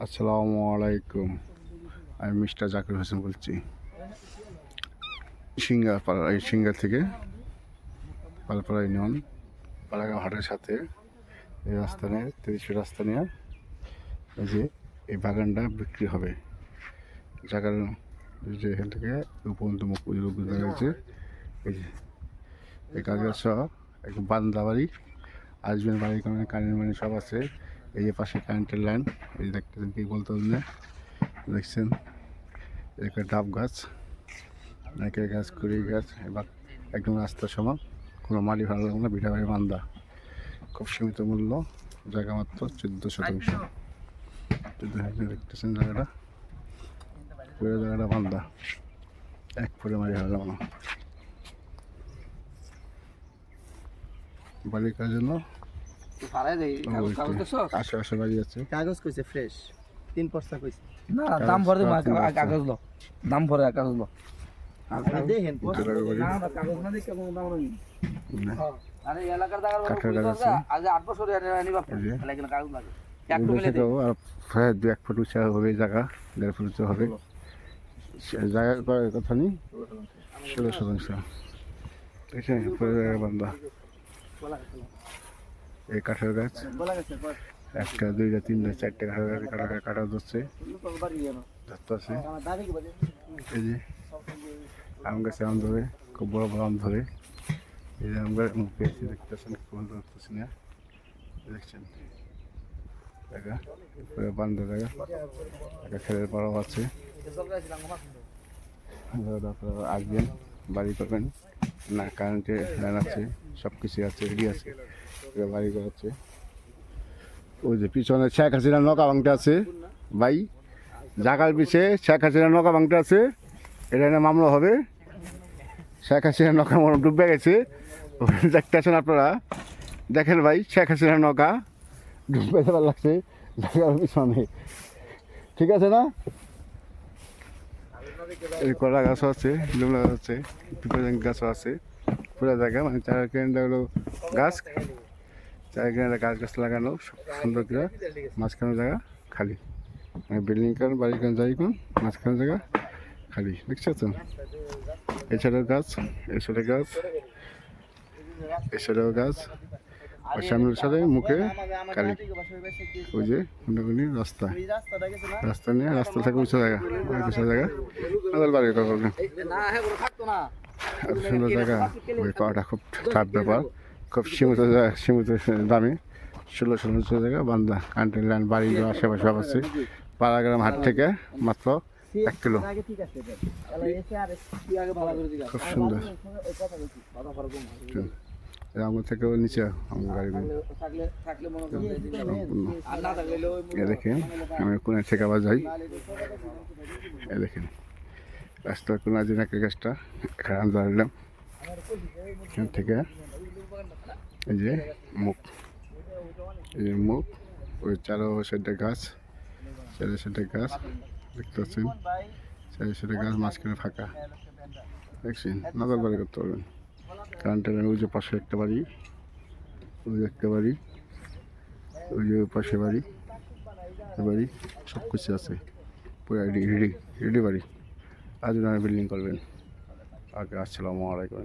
আসসালামু আলাইকুম। আমি মিস্টার জাকির হোসেন বলছি সিঙ্গার থেকে পালপাড়া ইউনিয়ন পাড়াগাঁও হাটের সাথে এই রাস্তা নিয়ে 30 রাস্তা নিয়ে এই যে এই বাগানটা বিক্রি হবে। জায়গার যে এখান থেকে উপরন্ত মুখ পর্যন্ত রয়েছে এই যে এই কাজের সহ এক বান্দা বাড়ি আসবেন বাড়ি কারেন্ট মানে সব আছে। এই যে পাশে কারেন্টের লাইন এই যে দেখতেছেন কি বলতে না দেখছেন একটা ডাব গাছ নাকের গাছ কুড়ি গাছ এবার একদম রাস্তার সমান কোনো মাটি ভালো লাগবে না। বিটা বাড়ি বান্দা খুব সীমিত মূল্য, জায়গা মাত্র 14 শতাংশ। দেখতেছেন জায়গাটা পুরো জায়গাটা বান্দা এক ফুটে মাটি ভালো লাগবে না। বাড়ির কাজের জন্য আশেপাশে বাড়ি আছে। কাগজ কইছে ফ্রেশ 3 বস্তা কইছে না দাম ভরে কাগজ লো দাম ভরে কাগজ লো আপনি দেখেন না কাগজ না দেখে কোনো দাম নেই। আরে এলাকার জায়গা আজ 8 বছর নিবা লাগেন কাগজ লাগে এক ফুট মিলে দাও আর প্রায় 2 ফুট উঁচা হবে জায়গা, 1.5 ফুট উঁচা হবে জায়গা কথা নেই। 16 শতাংশ দেখছেন পুরো জায়গা বান্দা। এই কাঠের গাছ একটা দুইটা তিনটা চারটে কাঠের গাছ কাটা ধরছে ধরতেছে। এই যে আম গাছে আম ধরে খুব বড় বড় আম ধরে এই যে আম গাছ পেয়েছি দেখতেছেন ধরতেছি না দেখছেন জায়গা পুরো বান্ধব জায়গা একটা খেলের পাড়াও আছে। আপনারা আসবেন বাড়ি করবেন না কারেন্টের লাইন আছে সব কিছু আছে রেডি আছে বাড়ি করাচ্ছে। ওই যে পিছনে শেখ হাসিনার নৌকা ভাঙতে আছে ভাই, জায়গার পিছিয়ে শেখ হাসিনার নৌকা ভাঙতে আছে, এটা নিয়ে মামলা হবে। শেখ হাসিনার নৌকা ডুবে গেছে দেখতেছেন আপনারা, দেখেন ভাই শেখ হাসিনার নৌকা ডুবে যাবার লাগছে জায়গার পিছনে, ঠিক আছে না? এই কলা গাছও আছে, লুমলা গাছ আছে, পিপল গাছও আছে, পুরো জায়গা মানে 4 কেন্দ্র হলো গাছ, 4 কেন্দ্র গাছ গাছ লাগানো সুন্দর করে মাঝখানে জায়গা খালি, মানে বিল্ডিং কারণ বাড়ির কারণ যাই কোন মাঝখানে জায়গা খালি দেখছেন। এছাড়াও গাছ এছাড়া গাছ এছাড়াও গাছ আর সামনের সাথে মুখে কালি ওই যে রাস্তা রাস্তা নিয়ে রাস্তা থাকে উঁচু জায়গা উঁচু জায়গা বাড়ি করবেন এত সুন্দর জায়গা ওই পাওয়াটা খুব টাফ ব্যাপার, খুব সীমিত দামে 16 শতাংশ জায়গা বান্দা কারেন্টের লাইন বাড়ি আশেপাশে সব আছে। পাড়াগ্রাম হাট থেকে মাত্র 1 কিলো, খুব সুন্দর। আমার থেকেও নিচে আমার গাড়ি দেখেন আমি কোন থেকে আবার যাই। এ দেখেন রাস্তার কোন নাকের গাছটা এখানে আমি দাঁড়ালাম, এখান থেকে এই যে মুখ এই যে মুখ ওই চারো সাইডে গাছ, চারি সাইডে গাছ দেখতে পাচ্ছেন, চারি সাইডে গাছ মাঝখানে ফাঁকা দেখছেন। নজর বাড়ি করতে পারবেন কারেন্টের ওই যে পাশে একটা বাড়ি, ওই একটা বাড়ি, ওই যে পাশে বাড়ি, বাড়ি সব কিছু আছে পুরো রেডি বাড়ি। আজ বিল্ডিং করবেন আগে। আসসালামু আলাইকুম।